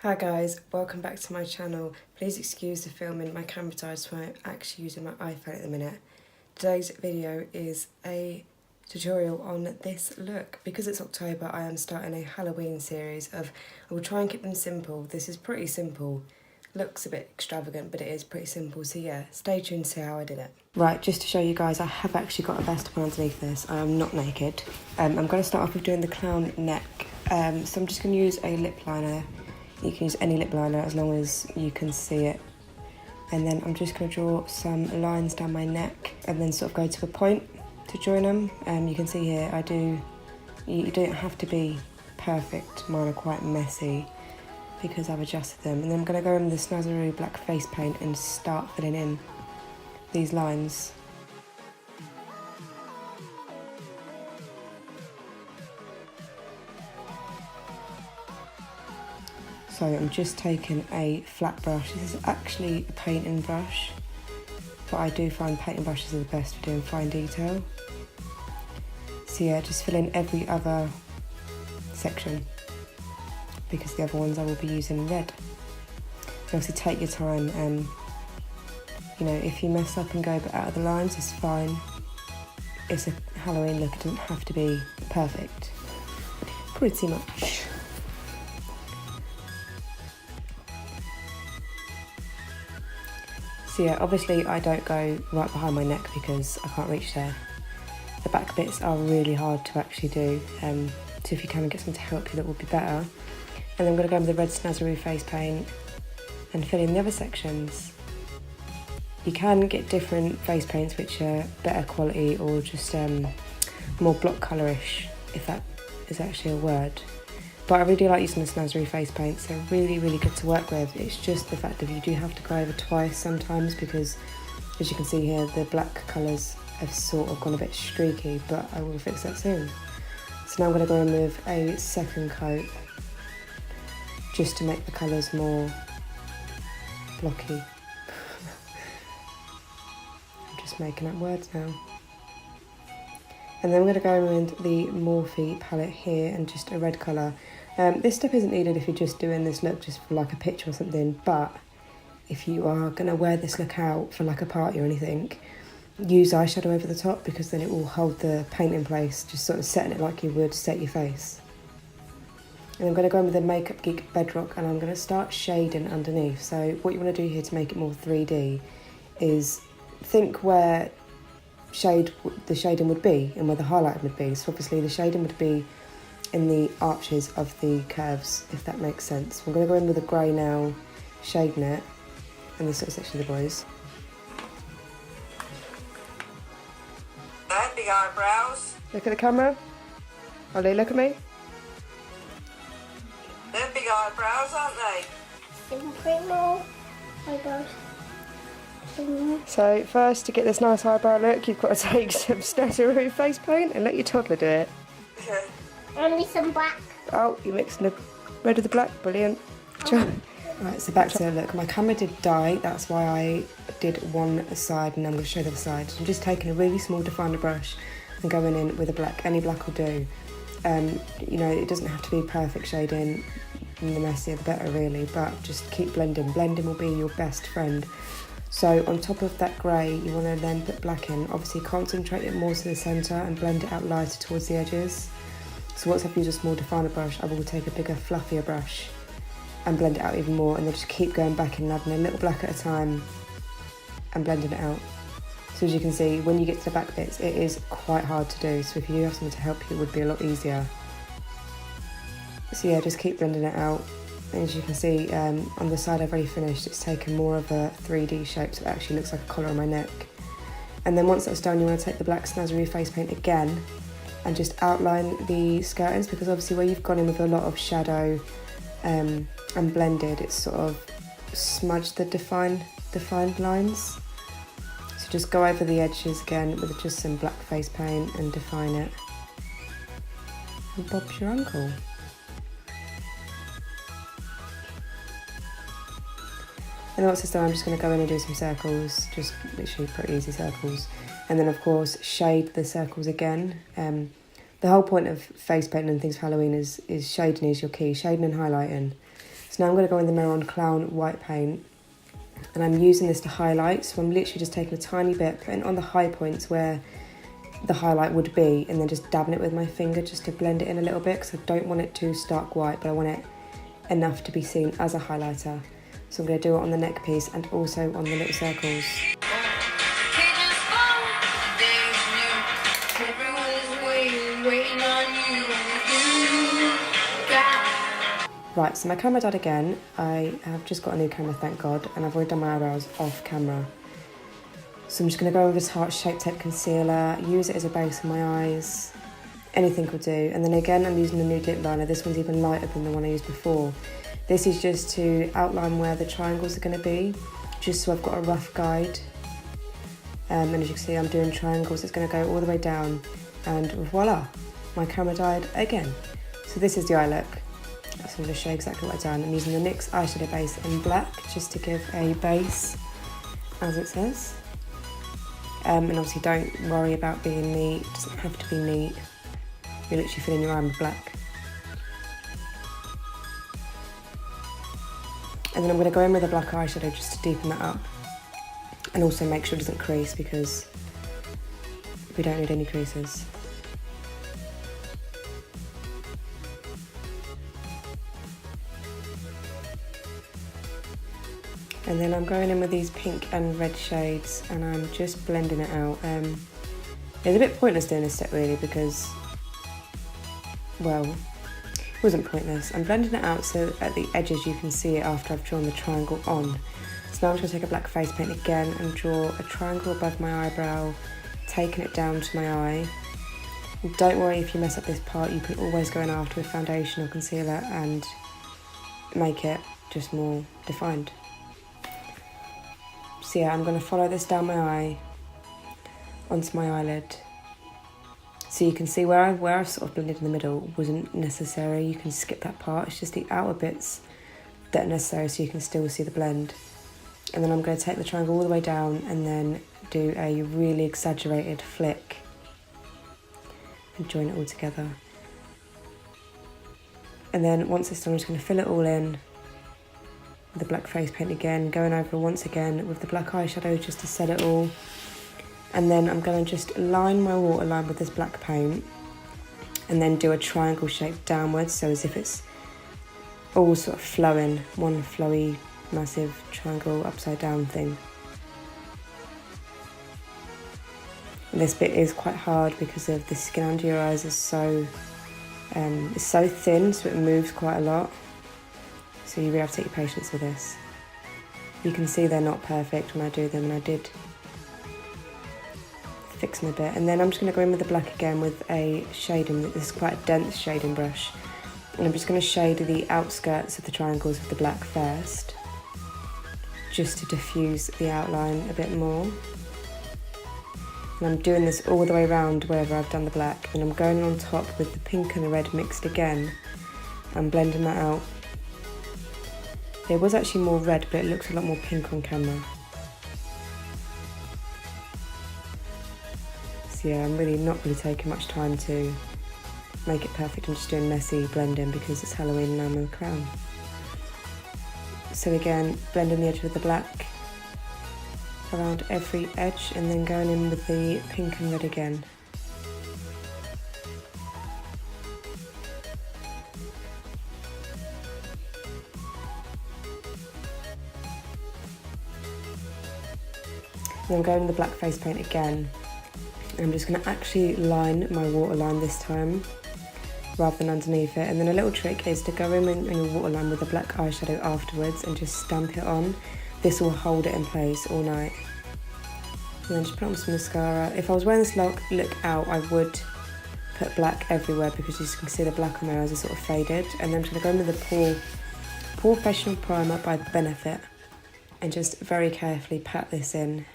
Hi guys, welcome back to my channel. Please excuse the filming, my camera died so I'm actually using my iPhone at the minute. Today's video is a tutorial on this look. Because it's October, I am starting a Halloween series I will try and keep them simple. This is pretty simple. Looks a bit extravagant, but it is pretty simple. So yeah, stay tuned to see how I did it. Right, just to show you guys, I have actually got a vest on underneath this. I am not naked. I'm going to start off with doing the clown neck. So I'm just going to use a lip liner. You can use any lip liner as long as you can see it. And then I'm just going to draw some lines down my neck and then sort of go to a point to join them. You can see here, you don't have to be perfect. Mine are quite messy because I've adjusted them. And then I'm going to go in with the Snazaroo black face paint and start filling in these lines. So I'm just taking a flat brush. This is actually a painting brush, but I do find painting brushes are the best for doing fine detail. So yeah, just fill in every other section because the other ones I will be using red. So obviously take your time, you know, if you mess up and go a bit out of the lines, it's fine. It's a Halloween look, it doesn't have to be perfect, pretty much. So yeah, obviously I don't go right behind my neck because I can't reach there. The back bits are really hard to actually do, so if you can get someone to help you, that would be better. And then I'm going to go in with the red Snazaroo face paint and fill in the other sections. You can get different face paints which are better quality or just more block colourish, if that is actually a word. But I really like using the Snazaroo face paints. They're really, really good to work with. It's just the fact that you do have to go over twice sometimes because, as you can see here, the black colours have sort of gone a bit streaky, but I will fix that soon. So now I'm going to go in with a second coat just to make the colours more blocky. I'm just making up words now. And then I'm going to go in with the Morphe palette here and just a red colour. This step isn't needed if you're just doing this look just for like a picture or something, but if you are going to wear this look out for like a party or anything, use eyeshadow over the top because then it will hold the paint in place, just sort of setting it like you would set your face. And I'm going to go in with the Makeup Geek Bedrock and I'm going to start shading underneath. So what you want to do here to make it more 3D is think where the shading would be and where the highlighting would be. So obviously the shading would be in the arches of the curves, if that makes sense. I'm going to go in with a grey now, shading it, and this sort of section of the boys. Big eyebrows. Look at the camera. Ollie, look at me. They're big eyebrows, aren't they? Simple eyebrows. So first, to get this nice eyebrow look, you've got to take some Snazaroo face paint and let your toddler do it. Only some black. Oh, you're mixing the red with the black, brilliant. Right, so back to the look. My camera did die, that's why I did one side and I'm going to show the other side. So I'm just taking a really small definer brush and going in with a black. Any black will do. You know, it doesn't have to be perfect shading, and the messier the better really, but just keep blending. Blending will be your best friend. So on top of that grey, you want to then put black in. Obviously concentrate it more to the centre and blend it out lighter towards the edges. So once I've used a small definer brush, I will take a bigger, fluffier brush and blend it out even more, and then just keep going back and adding a little black at a time and blending it out. So as you can see, when you get to the back bits, it is quite hard to do. So if you do have someone to help you, it would be a lot easier. So yeah, just keep blending it out. And as you can see, on the side I've already finished, it's taken more of a 3D shape, so it actually looks like a collar on my neck. And then once that's done, you want to take the black Snazaroo face paint again and just outline the skirtings, because obviously where you've gone in with a lot of shadow and blended, it's sort of smudged the defined lines. So just go over the edges again with just some black face paint and define it. And Bob's your uncle. And once it's done, I'm just going to go in and do some circles, just literally pretty easy circles. And then of course shade the circles again. The whole point of face painting and things for Halloween is shading is your key, shading and highlighting. So now I'm going to go in the mirror on Clown White Paint. And I'm using this to highlight, so I'm literally just taking a tiny bit, putting it on the high points where the highlight would be, and then just dabbing it with my finger just to blend it in a little bit, because I don't want it too stark white, but I want it enough to be seen as a highlighter. So I'm going to do it on the neck piece and also on the little circles. Right, so my camera died again. I have just got a new camera, thank God, and I've already done my eyebrows off camera. So I'm just going to go over this heart-shaped tape concealer, use it as a base on my eyes. Anything will do. And then again, I'm using the new lip liner. This one's even lighter than the one I used before. This is just to outline where the triangles are going to be, just so I've got a rough guide. And as you can see, I'm doing triangles. It's going to go all the way down, and voila, my camera died again. So this is the eye look. So I'm going to show you exactly what I've done. I'm using the NYX eyeshadow base in black, just to give a base, as it says. And obviously don't worry about being neat, it doesn't have to be neat. You're literally filling your eye with black. And then I'm going to go in with a black eyeshadow just to deepen that up. And also make sure it doesn't crease, because we don't need any creases. And then I'm going in with these pink and red shades, and I'm just blending it out. It's a bit pointless doing this step really, because, well, it wasn't pointless. I'm blending it out so at the edges you can see it after I've drawn the triangle on. So now I'm just going to take a black face paint again and draw a triangle above my eyebrow, taking it down to my eye. And don't worry if you mess up this part, you can always go in after with foundation or concealer and make it just more defined. So yeah, I'm going to follow this down my eye onto my eyelid. So you can see where I've sort of blended in the middle wasn't necessary. You can skip that part. It's just the outer bits that are necessary so you can still see the blend. And then I'm going to take the triangle all the way down and then do a really exaggerated flick and join it all together. And then once it's done, I'm just going to fill it all in with the black face paint again, going over once again with the black eyeshadow just to set it all. And then I'm going to just line my waterline with this black paint and then do a triangle shape downwards, so as if it's all sort of flowing, one flowy massive triangle upside down thing. And this bit is quite hard because of the skin under your eyes is so it's so thin, so it moves quite a lot. So you really have to take your patience with this. You can see they're not perfect when I do them, and I did fix them a bit. And then I'm just going to go in with the black again with a shading. This is quite a dense shading brush. And I'm just going to shade the outskirts of the triangles with the black first, just to diffuse the outline a bit more. And I'm doing this all the way around wherever I've done the black. And I'm going on top with the pink and the red mixed again. I'm blending that out. It was actually more red, but it looks a lot more pink on camera. So yeah, I'm really not really taking much time to make it perfect. I'm just doing messy blending because it's Halloween and I'm a clown. So again, blending the edge with the black around every edge and then going in with the pink and red again. And I'm going with the black face paint again. I'm just going to actually line my waterline this time rather than underneath it. And then a little trick is to go in on your waterline with a black eyeshadow afterwards and just stamp it on. This will hold it in place all night. And then just put on some mascara. If I was wearing this look out, I would put black everywhere because you can see the black on my eyes is sort of faded. And then I'm just going to go in with the Pore Professional Primer by Benefit and just very carefully pat this in.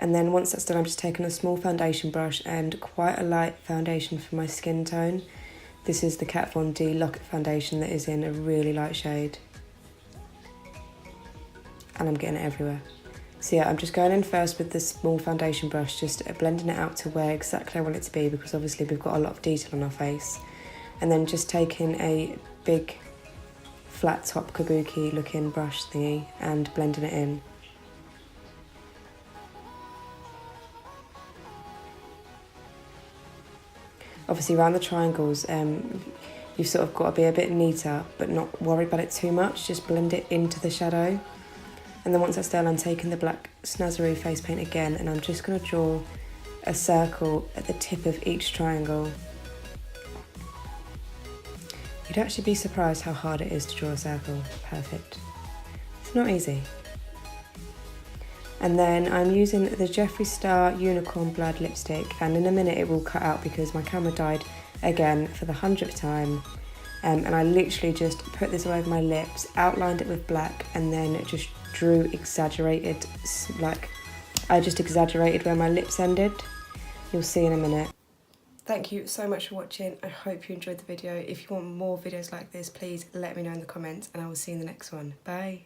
And then once that's done, I'm just taking a small foundation brush and quite a light foundation for my skin tone. This is the Kat Von D Lock-It foundation that is in a really light shade. And I'm getting it everywhere. So yeah, I'm just going in first with this small foundation brush, just blending it out to where exactly I want it to be, because obviously we've got a lot of detail on our face. And then just taking a big flat top kabuki looking brush thingy and blending it in. Obviously around the triangles, you've sort of got to be a bit neater, but not worry about it too much. Just blend it into the shadow. And then once that's done, I'm taking the black Snazaroo face paint again, and I'm just going to draw a circle at the tip of each triangle. You'd actually be surprised how hard it is to draw a circle. Perfect. It's not easy. And then I'm using the Jeffree Star Unicorn Blood lipstick, and in a minute it will cut out because my camera died again for the 100th time. And I literally just put this all over my lips, outlined it with black, and then just drew exaggerated, like I just exaggerated where my lips ended. You'll see in a minute. Thank you so much for watching. I hope you enjoyed the video. If you want more videos like this, please let me know in the comments, and I will see you in the next one. Bye.